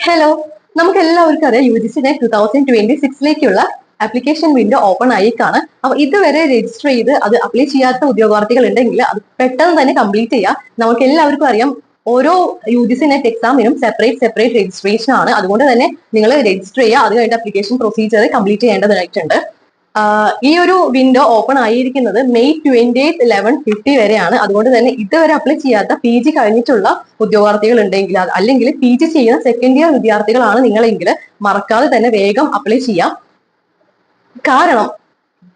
Hello, നമുക്ക് എല്ലാവർക്കും അറിയാം UGC net 2026 application window open ആയിക്കാണ്. അപ്പൊ ഇതുവരെ രജിസ്റ്റർ ചെയ്ത് അത് അപ്ലൈ ചെയ്യാത്ത ഉദ്യോഗാർത്ഥികൾ ഉണ്ടെങ്കിൽ അത് പെട്ടെന്ന് തന്നെ കംപ്ലീറ്റ് ചെയ്യാം. നമുക്ക് എല്ലാവർക്കും അറിയാം ഓരോ UGC നെറ്റ് എക്സാമിനും സെപ്പറേറ്റ് രജിസ്ട്രേഷൻ ആണ്. അതുകൊണ്ട് തന്നെ നിങ്ങൾ രജിസ്റ്റർ ചെയ്യുക, അത് കഴിഞ്ഞിട്ട് ആപ്ലിക്കേഷൻ പ്രൊസീജിയർ കംപ്ലീറ്റ് ചെയ്യേണ്ടതായിട്ടുണ്ട്. ഈ ഒരു വിൻഡോ ഓപ്പൺ ആയിരിക്കുന്നത് മെയ് 28 11:50 വരെയാണ്. അതുകൊണ്ട് തന്നെ ഇതുവരെ അപ്ലൈ ചെയ്യാത്ത PG കഴിഞ്ഞിട്ടുള്ള ഉദ്യോഗാർത്ഥികൾ ഉണ്ടെങ്കിൽ അല്ലെങ്കിൽ PG ചെയ്യുന്ന സെക്കൻഡ് ഇയർ വിദ്യാർത്ഥികളാണ് നിങ്ങളെങ്കിൽ മറക്കാതെ തന്നെ വേഗം അപ്ലൈ ചെയ്യാം. കാരണം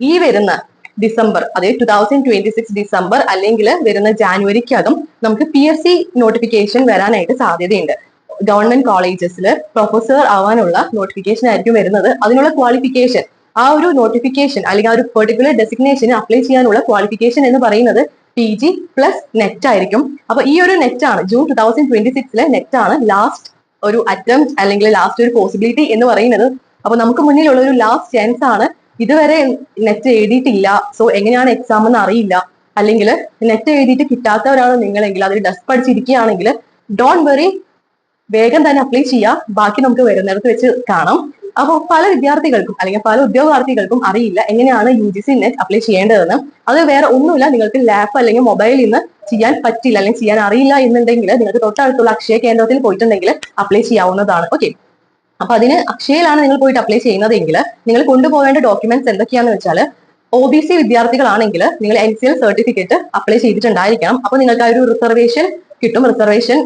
ഈ വരുന്ന ഡിസംബർ, അതായത് 2026 ഡിസംബർ അല്ലെങ്കിൽ വരുന്ന ജാനുവരിക്കകം നമുക്ക് PSC നോട്ടിഫിക്കേഷൻ വരാനായിട്ട് സാധ്യതയുണ്ട്. ഗവൺമെന്റ് കോളേജസിൽ പ്രൊഫസർ ആവാനുള്ള നോട്ടിഫിക്കേഷൻ ആയിരിക്കും വരുന്നത്. അതിനുള്ള ക്വാളിഫിക്കേഷൻ, ആ ഒരു നോട്ടിഫിക്കേഷൻ അല്ലെങ്കിൽ ആ ഒരു പെർട്ടിക്കുലർ ഡെസിഗ്നേഷന് അപ്ലൈ ചെയ്യാനുള്ള ക്വാളിഫിക്കേഷൻ എന്ന് പറയുന്നത് PG പ്ലസ് നെറ്റ് ആയിരിക്കും. അപ്പൊ ഈ ഒരു നെറ്റ് ആണ് ജൂൺ 2026 നെറ്റ് ആണ് ലാസ്റ്റ് ഒരു അറ്റംപ്റ്റ് അല്ലെങ്കിൽ ലാസ്റ്റ് ഒരു പോസിബിലിറ്റി എന്ന് പറയുന്നത്. അപ്പൊ നമുക്ക് മുന്നിലുള്ള ഒരു ലാസ്റ്റ് ചാൻസ് ആണ്. ഇതുവരെ നെറ്റ് എഴുതിയിട്ടില്ല, സോ എങ്ങനെയാണ് എക്സാം എന്ന് അറിയില്ല, അല്ലെങ്കിൽ നെറ്റ് എഴുതിയിട്ട് കിട്ടാത്തവരാണ് നിങ്ങളെങ്കിൽ, അതിൽ ഡസ്റ്റ് പഠിച്ചിരിക്കുകയാണെങ്കിൽ ഡോണ്ട് വെറി, വേഗം തന്നെ അപ്ലൈ ചെയ്യുക. ബാക്കി നമുക്ക് വരുന്നിടത്ത് വെച്ച് കാണാം. അപ്പോൾ പല വിദ്യാർത്ഥികൾക്കും അല്ലെങ്കിൽ പല ഉദ്യോഗാർത്ഥികൾക്കും അറിയില്ല എങ്ങനെയാണ് UGC നെറ്റ് അപ്ലൈ ചെയ്യേണ്ടതെന്ന്. അത് വേറെ ഒന്നുമില്ല, നിങ്ങൾക്ക് ലാപ്പ് അല്ലെങ്കിൽ മൊബൈലിൽ നിന്ന് ചെയ്യാൻ പറ്റില്ല അല്ലെങ്കിൽ ചെയ്യാൻ അറിയില്ല എന്നുണ്ടെങ്കിൽ നിങ്ങൾക്ക് തൊട്ടടുത്തുള്ള അക്ഷയ കേന്ദ്രത്തിൽ പോയിട്ടുണ്ടെങ്കിൽ അപ്ലൈ ചെയ്യാവുന്നതാണ്. ഓക്കെ, അപ്പൊ അതിന് അക്ഷയയിലാണ് നിങ്ങൾ പോയിട്ട് അപ്ലൈ ചെയ്യുന്നതെങ്കിൽ നിങ്ങൾ കൊണ്ടുപോകേണ്ട ഡോക്യുമെന്റ്സ് എന്തൊക്കെയാണെന്ന് വെച്ചാൽ, OBC വിദ്യാർത്ഥികളാണെങ്കിൽ നിങ്ങൾ NCL സർട്ടിഫിക്കറ്റ് അപ്ലൈ ചെയ്തിട്ടുണ്ടായിരിക്കണം. അപ്പൊ നിങ്ങൾക്ക് ആ ഒരു റിസർവേഷൻ കിട്ടും. റിസർവേഷൻ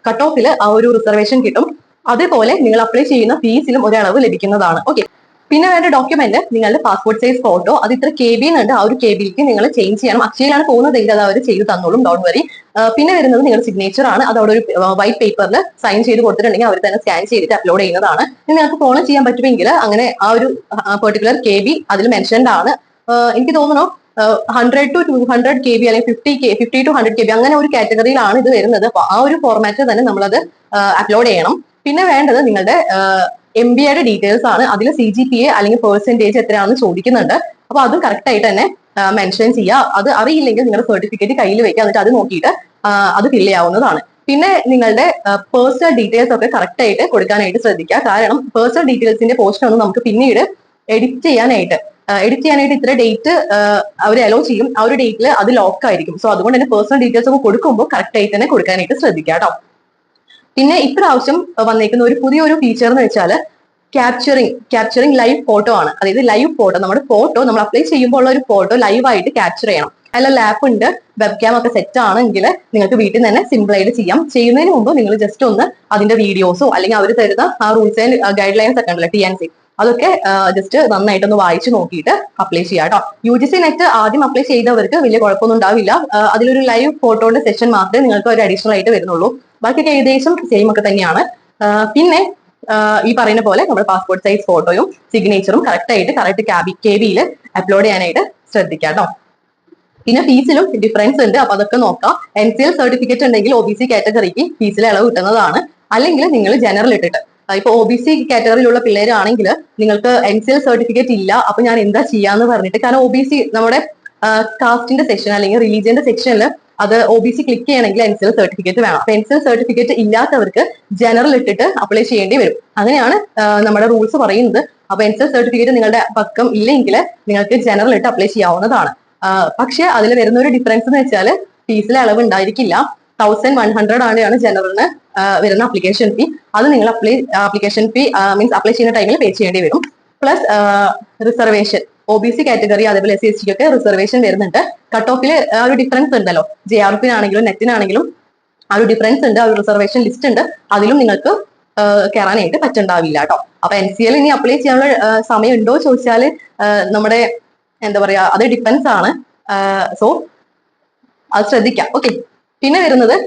കട്ട് ഓഫിൽ ആ ഒരു റിസർവേഷൻ കിട്ടും. അതേപോലെ നിങ്ങൾ അപ്ലൈ ചെയ്യുന്ന ഫീസിലും ഒരളവ് ലഭിക്കുന്നതാണ്. ഓക്കെ, പിന്നെ വേണ്ട ഡോക്യുമെന്റ് നിങ്ങളുടെ പാസ്പോർട്ട് സൈസ് ഫോട്ടോ, അത് ഇത്ര KB എന്നുണ്ട്, ആ ഒരു KBക്ക് നിങ്ങൾ ചേഞ്ച് ചെയ്യണം. അക്ഷയയിലാണ് പോകുന്നതെങ്കിൽ അത് അവർ ചെയ്ത് തന്നോളും, ഡോണ്ട് വറി. പിന്നെ വരുന്നത് നിങ്ങളുടെ സിഗ്നേച്ചർ ആണ്. അത് അവിടെ ഒരു വൈറ്റ് പേപ്പറിൽ സൈൻ ചെയ്ത് കൊടുത്തിട്ടുണ്ടെങ്കിൽ അവർ തന്നെ സ്കാൻ ചെയ്തിട്ട് അപ്ലോഡ് ചെയ്യുന്നതാണ്. നിങ്ങൾക്ക് ഫോളോ ചെയ്യാൻ പറ്റുമെങ്കിൽ അങ്ങനെ ആ ഒരു പെർട്ടിക്കുലർ KB അതിൽ മെൻഷൻഡ് ആണ്. എനിക്ക് തോന്നുന്നു 100 to 200 KB അല്ലെങ്കിൽ 50 to 100 KB അങ്ങനെ ഒരു കാറ്റഗറിയിലാണ് ഇത് വരുന്നത്. അപ്പൊ ആ ഒരു ഫോർമാറ്റിൽ തന്നെ നമ്മളത് അപ്ലോഡ് ചെയ്യണം. പിന്നെ വേണ്ടത് നിങ്ങളുടെ MBAയുടെ ഡീറ്റെയിൽസ് ആണ്. അതിൽ CGPA അല്ലെങ്കിൽ പെർസെന്റേജ് എത്രയാണെന്ന് ചോദിക്കുന്നുണ്ട്. അപ്പൊ അതും കറക്റ്റ് ആയിട്ട് തന്നെ മെൻഷൻ ചെയ്യുക. അത് അറിയില്ലെങ്കിൽ നിങ്ങളുടെ സർട്ടിഫിക്കറ്റ് കയ്യിൽ വെക്കുക, എന്നിട്ട് അത് നോക്കിയിട്ട് അത് ഫില്ല് ചെയ്യാവുന്നതാണ്. പിന്നെ നിങ്ങളുടെ പേഴ്സണൽ ഡീറ്റെയിൽസ് ഒക്കെ കറക്റ്റ് ആയിട്ട് കൊടുക്കാനായിട്ട് ശ്രദ്ധിക്കുക. കാരണം പേഴ്സണൽ ഡീറ്റെയിൽസിന്റെ പോർഷൻ ഒന്നും നമുക്ക് പിന്നീട് എഡിറ്റ് ചെയ്യാനായിട്ട് ഇത്ര ഡേറ്റ് അവർ അലോ ചെയ്യും. ആ ഒരു ഡേറ്റിൽ അത് ലോക്ക് ആയിരിക്കും. സോ അതുകൊണ്ട് തന്നെ പേഴ്സണൽ ഡീറ്റെയിൽസ് ഒക്കെ കൊടുക്കുമ്പോൾ കറക്റ്റ് ആയിട്ട് തന്നെ കൊടുക്കാനായിട്ട് ശ്രദ്ധിക്കുക കേട്ടോ. പിന്നെ ഇപ്രാവശ്യം വന്നേക്കുന്ന ഒരു പുതിയൊരു ഫീച്ചർ എന്ന് വെച്ചാൽ ക്യാപ്ചറിങ് ലൈവ് ഫോട്ടോ ആണ്. അതായത് ലൈവ് ഫോട്ടോ, നമ്മുടെ ഫോട്ടോ നമ്മൾ അപ്ലൈ ചെയ്യുമ്പോൾ ഉള്ള ഒരു ഫോട്ടോ ലൈവായിട്ട് ക്യാപ്ചർ ചെയ്യണം. അല്ല ലാപ്പ് ഉണ്ട്, വെബ് ക്യാം ഒക്കെ സെറ്റ് ആണെങ്കിൽ നിങ്ങൾക്ക് വീട്ടിൽ തന്നെ സിമ്പിൾ ആയിട്ട് ചെയ്യാം. ചെയ്യുന്നതിന് മുമ്പ് നിങ്ങൾ ജസ്റ്റ് ഒന്ന് അതിന്റെ വീഡിയോസോ അല്ലെങ്കിൽ അവർ തരുന്ന ആ റൂൾസ് ആൻഡ് ഗൈഡ് ലൈൻസ് ഒക്കെ ഉണ്ടല്ലോ, TNC, അതൊക്കെ ജസ്റ്റ് നന്നായിട്ടൊന്ന് വായിച്ചു നോക്കിയിട്ട് അപ്ലൈ ചെയ്യാം കേട്ടോ. UGC നെറ്റ് ആദ്യം അപ്ലൈ ചെയ്തവർക്ക് വലിയ കുഴപ്പമൊന്നും ഉണ്ടാവില്ല. അതിലൊരു ലൈവ് ഫോട്ടോയുടെ സെഷൻ മാത്രമേ നിങ്ങൾക്ക് ഒരു അഡീഷണൽ ആയിട്ട് വരുന്നുള്ളൂ. ബാക്കിയൊക്കെ ഏകദേശം സെയിം ഒക്കെ തന്നെയാണ്. പിന്നെ ഈ പറയുന്ന പോലെ നമ്മുടെ പാസ്പോർട്ട് സൈസ് ഫോട്ടോയും സിഗ്നേച്ചറും കറക്റ്റ് KBയിൽ അപ്ലോഡ് ചെയ്യാനായിട്ട് ശ്രദ്ധിക്കാം കേട്ടോ. പിന്നെ ഫീസിലും ഡിഫറൻസ് ഉണ്ട്, അപ്പൊ അതൊക്കെ നോക്കാം. NCL സർട്ടിഫിക്കറ്റ് ഉണ്ടെങ്കിൽ OBC കാറ്റഗറിക്ക് ഫീസിൽ ഇളവ് കിട്ടുന്നതാണ്. അല്ലെങ്കിൽ നിങ്ങൾ ജനറൽ ഇട്ടിട്ട്, ഇപ്പൊ OBC കാറ്റഗറിയിലുള്ള പിള്ളേരാണെങ്കിൽ നിങ്ങൾക്ക് NCL സർട്ടിഫിക്കറ്റ് ഇല്ല, അപ്പൊ ഞാൻ എന്താ ചെയ്യാന്ന് പറഞ്ഞിട്ട്, കാരണം OBC നമ്മുടെ കാസ്റ്റിന്റെ സെക്ഷൻ അല്ലെങ്കിൽ റിലീജിയന്റെ സെക്ഷനിൽ അത് OBC ക്ലിക്ക് ചെയ്യണമെങ്കിൽ NCL സർട്ടിഫിക്കറ്റ് വേണം. അപ്പൊ NCL സർട്ടിഫിക്കറ്റ് ഇല്ലാത്തവർക്ക് ജനറൽ ഇട്ടിട്ട് അപ്ലൈ ചെയ്യേണ്ടി വരും. അങ്ങനെയാണ് നമ്മുടെ റൂൾസ് പറയുന്നത്. അപ്പൊ NCL സർട്ടിഫിക്കറ്റ് നിങ്ങളുടെ പക്കം ഇല്ലെങ്കിൽ നിങ്ങൾക്ക് ജനറൽ ഇട്ട് അപ്ലൈ ചെയ്യാവുന്നതാണ്. പക്ഷെ അതിൽ വരുന്ന ഒരു ഡിഫറൻസ് എന്ന് വെച്ചാൽ ഫീസിൽ അളവ് ഉണ്ടായിരിക്കില്ല. 1100 ആണ് ജനറലിന് വരുന്ന അപ്ലിക്കേഷൻ ഫീ. അത് നിങ്ങൾ അപ്ലിക്കേഷൻ ഫീ മീൻസ് അപ്ലൈ ചെയ്യുന്ന ടൈമിൽ പേ ചെയ്യേണ്ടി വരും. പ്ലസ് റിസർവേഷൻ, OBC കാറ്റഗറി അതേപോലെ SC ഒക്കെ റിസർവേഷൻ വരുന്നുണ്ട്. കട്ട് ഓഫിൽ ആ ഒരു ഡിഫറൻസ് ഉണ്ടല്ലോ, JRP നെറ്റിനാണെങ്കിലും ആ ഒരു ഡിഫറൻസ് ഉണ്ട്. ആ ഒരു റിസർവേഷൻ ലിസ്റ്റ് ഉണ്ട്, അതിലും നിങ്ങൾക്ക് കയറാനായിട്ട് പറ്റുണ്ടാവില്ല കേട്ടോ. അപ്പൊ NCL ഇനി അപ്ലൈ ചെയ്യാനുള്ള സമയം ഉണ്ടോ ചോദിച്ചാൽ നമ്മുടെ എന്താ പറയാ, അത് ഡിഫറൻസ് ആണ്. സോ അത് ശ്രദ്ധിക്കാം. ഓക്കെ, പിന്നെ വരുന്നത്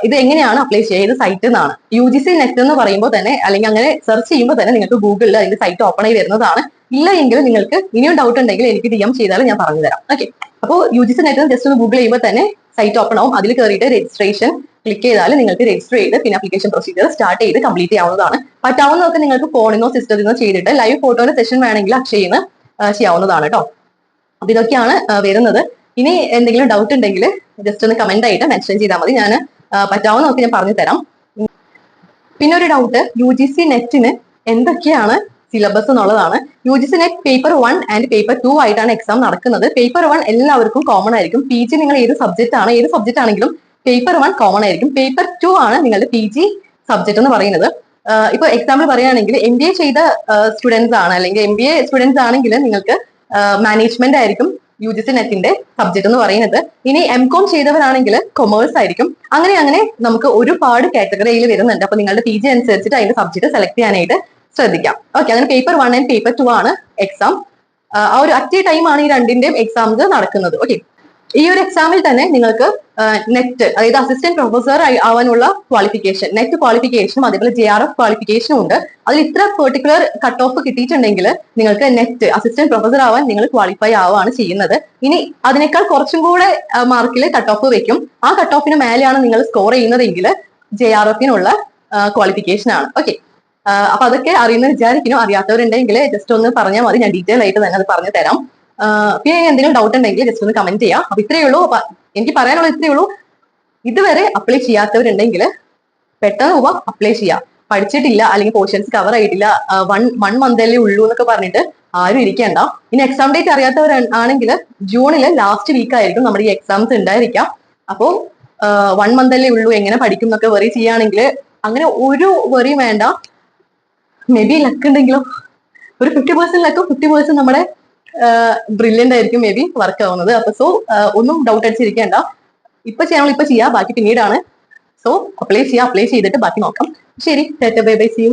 ഇത് എങ്ങനെയാണ് അപ്ലൈ ചെയ്യുക, ഏത് സൈറ്റിൽ നിന്നാണ്. UGC നെറ്റ് എന്ന് പറയുമ്പോൾ തന്നെ അല്ലെങ്കിൽ അങ്ങനെ സെർച്ച് ചെയ്യുമ്പോൾ തന്നെ നിങ്ങൾക്ക് ഗൂഗിളിൽ അതിന്റെ സൈറ്റ് ഓപ്പൺ ആയി വരുന്നതാണ്. ഇല്ല എങ്കിൽ നിങ്ങൾക്ക് ഇനിയും ഡൗട്ട് ഉണ്ടെങ്കിൽ എനിക്ക് DM ചെയ്താൽ ഞാൻ പറഞ്ഞു തരാം. ഓക്കെ, അപ്പോൾ UGC നെറ്റ് ജസ്റ്റ് ഒന്ന് ഗൂഗിൾ ചെയ്യുമ്പോൾ തന്നെ സൈറ്റ് ഓപ്പൺ ആവും. അതിൽ കയറിയിട്ട് രജിസ്ട്രേഷൻ ക്ലിക്ക് ചെയ്താൽ നിങ്ങൾക്ക് രജിസ്റ്റർ ചെയ്ത് പിന്നെ അപ്ലിക്കേഷൻ പ്രൊസീജിയർ സ്റ്റാർട്ട് ചെയ്ത് കംപ്ലീറ്റ് ചെയ്യാവുന്നതാണ്. പറ്റാവുന്നതൊക്കെ നിങ്ങൾക്ക് ഫോണിന്നോ സിസ്റ്റത്തിൽ നിന്നോ ചെയ്തിട്ട് ലൈവ് ഫോട്ടോയുടെ സെഷൻ വേണമെങ്കിൽ അക്ഷയിൽ നിന്ന് ചെയ്യാവുന്നതാണ് കേട്ടോ. അപ്പൊ ഇതൊക്കെയാണ് വരുന്നത്. ഇനി എന്തെങ്കിലും ഡൗട്ട് ഉണ്ടെങ്കിൽ ജസ്റ്റ് ഒന്ന് കമന്റ് ആയിട്ട് മെൻഷൻ ചെയ്താൽ മതി. ഞാൻ പറ്റാവുന്നതൊക്കെ ഞാൻ പറഞ്ഞു തരാം. പിന്നെ ഒരു ഡൗട്ട്, UGC നെറ്റിന് എന്തൊക്കെയാണ് സിലബസ് എന്നുള്ളതാണ്. UGC net paper 1 and paper 2 ആയിട്ടാണ് എക്സാം നടക്കുന്നത്. പേപ്പർ 1 എല്ലാവർക്കും കോമൺ ആയിരിക്കും. PG നിങ്ങൾ ഏത് സബ്ജക്റ്റ് ആണെങ്കിലും പേപ്പർ 1 കോമൺ ആയിരിക്കും. പേപ്പർ 2 ആണ് നിങ്ങളുടെ PG സബ്ജക്ട് എന്ന് പറയുന്നത്. ഇപ്പൊ എക്സാമ്പിൾ പറയുകയാണെങ്കിൽ MBA ചെയ്ത സ്റ്റുഡൻസ് ആണ്, അല്ലെങ്കിൽ MBA സ്റ്റുഡൻസ് ആണെങ്കിൽ നിങ്ങൾക്ക് മാനേജ്മെന്റ് ആയിരിക്കും UGC നെറ്റിന്റെ സബ്ജക്ട് എന്ന് പറയുന്നത്. ഇനി MCOM ചെയ്തവരാണെങ്കിൽ കൊമേഴ്സ് ആയിരിക്കും. അങ്ങനെ നമുക്ക് ഒരുപാട് കാറ്റഗറിയിൽ വരുന്നുണ്ട്. അപ്പൊ നിങ്ങളുടെ PG അനുസരിച്ചിട്ട് അതിന്റെ സബ്ജക്ട് സെലക്ട് ചെയ്യാനായിട്ട് ശ്രദ്ധിക്കാം. ഓക്കെ, അങ്ങനെ പേപ്പർ 1 ആൻഡ് പേപ്പർ 2 ആണ് എക്സാം. ആ ഒരു അറ്റ് ടൈം ആണ് ഈ രണ്ടിന്റെയും എക്സാംസ് നടക്കുന്നത്. ഓക്കെ, ഈ ഒരു എക്സാമിൽ തന്നെ നിങ്ങൾക്ക് നെറ്റ്, അതായത് അസിസ്റ്റന്റ് പ്രൊഫസർ ആവാനുള്ള ക്വാളിഫിക്കേഷൻ, നെറ്റ് ക്വാളിഫിക്കേഷനും അതേപോലെ JRF ക്വാളിഫിക്കേഷനും ഉണ്ട്. അതിൽ ഇത്ര പെർട്ടിക്കുലർ കട്ട് ഓഫ് കിട്ടിയിട്ടുണ്ടെങ്കിൽ നിങ്ങൾക്ക് നെറ്റ് അസിസ്റ്റന്റ് പ്രൊഫസർ ആവാൻ നിങ്ങൾ ക്വാളിഫൈ ആവുകയാണ് ചെയ്യുന്നത്. ഇനി അതിനേക്കാൾ കുറച്ചും കൂടെ മാർക്കിൽ കട്ട് ഓഫ് വെക്കും. ആ കട്ട് ഓഫിന് മേലെയാണ് നിങ്ങൾ സ്കോർ ചെയ്യുന്നതെങ്കിൽ JRFനുള്ള ക്വാളിഫിക്കേഷൻ ആണ്. ഓക്കെ, അപ്പൊ അതൊക്കെ അറിയുന്ന വിചാരിക്കുന്നു. അറിയാത്തവരുണ്ടെങ്കിൽ ജസ്റ്റ് ഒന്ന് പറഞ്ഞാൽ മതി, ഞാൻ ഡീറ്റെയിൽ ആയിട്ട് തന്നെ അത് പറഞ്ഞു തരാം. പിന്നെ എന്തെങ്കിലും ഡൗട്ട് ഉണ്ടെങ്കിൽ ജസ്റ്റ് ഒന്ന് കമന്റ് ചെയ്യാം. അപ്പൊ ഇത്രയേ ഉള്ളൂ. അപ്പൊ എനിക്ക് പറയാനുള്ളത് ഇത്രയേ ഉള്ളൂ. ഇതുവരെ അപ്ലൈ ചെയ്യാത്തവരുണ്ടെങ്കിൽ പെട്ടെന്ന് പോവാ, അപ്ലൈ ചെയ്യാം. പഠിച്ചിട്ടില്ല അല്ലെങ്കിൽ പോർഷൻസ് കവർ ആയിട്ടില്ല, വൺ മന്തല്ലേ ഉള്ളൂ എന്നൊക്കെ പറഞ്ഞിട്ട് ആരും ഇരിക്കേണ്ട. ഇനി എക്സാം ഡേറ്റ് അറിയാത്തവരാണെങ്കിൽ ജൂണിലെ ലാസ്റ്റ് വീക്ക് ആയിരിക്കും നമ്മുടെ ഈ എക്സാംസ് ഉണ്ടായിരിക്കാം. അപ്പോൾ 1 മന്തല്ലേ ഉള്ളൂ, എങ്ങനെ പഠിക്കും എന്നൊക്കെ വെറി ചെയ്യുകയാണെങ്കിൽ അങ്ങനെ ഒരു വെറി വേണ്ട. മേ ബി ലക്ക് ഉണ്ടെങ്കിലോ, ഒരു 50% ലക്കും 50% നമ്മുടെ ബ്രില്യന്റ് ആയിരിക്കും മേ ബി വർക്ക് ആവുന്നത്. അപ്പൊ ഒന്നും ഡൗട്ട് അടിച്ചിരിക്കേണ്ട. ഇപ്പൊ ചെയ്യാം, ബാക്കി പിന്നീടാണ്. സോ അപ്ലൈ ചെയ്തിട്ട് ബാക്കി നോക്കാം. ശരി, ബൈ ബൈ, സീ യു.